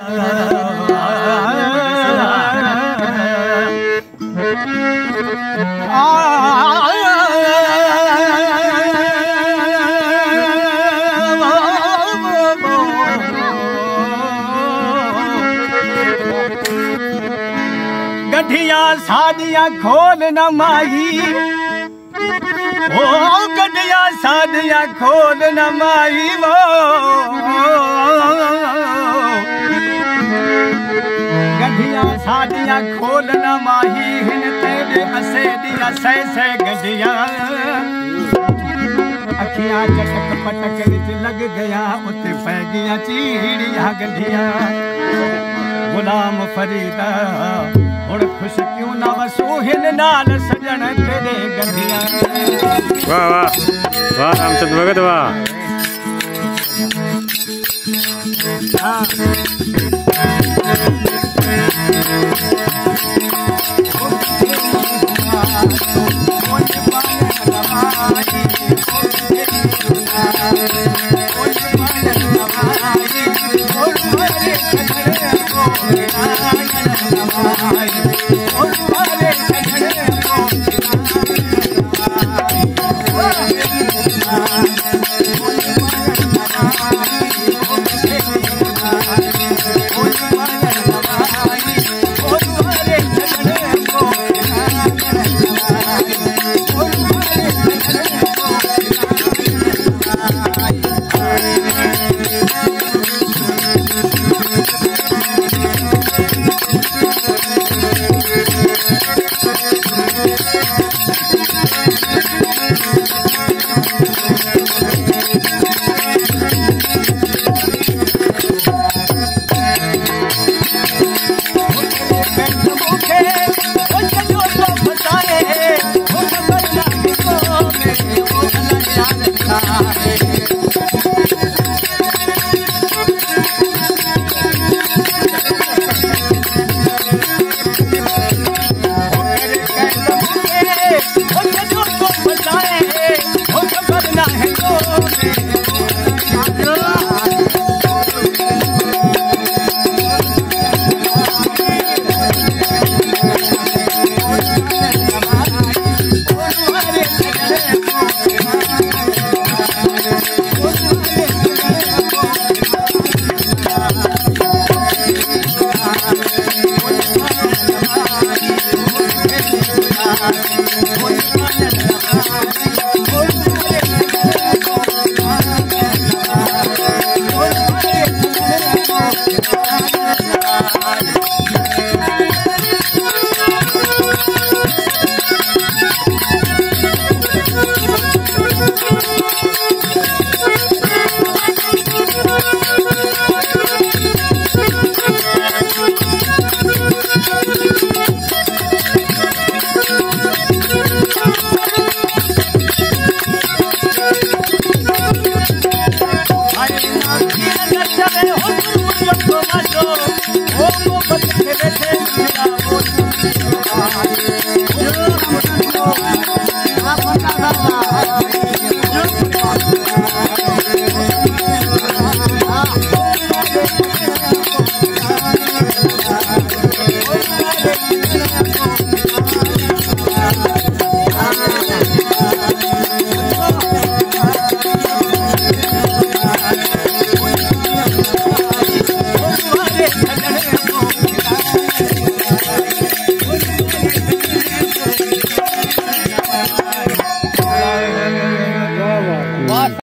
गठिया सादिया खोल न माही, ओ गठिया सादिया खोल न माही वो गठिया सादिया खोल न माही हिन तेरे असे दिया सै गठिया अखियां चटक पटक विच लग गया उते पै गया चीड़िया गठिया गुलाम फरीदा हुण खुश क्यों ना वसू हिन नाल सजण तेरे गठिया। वाह वाह वाह रामचंद्र भगत वाह।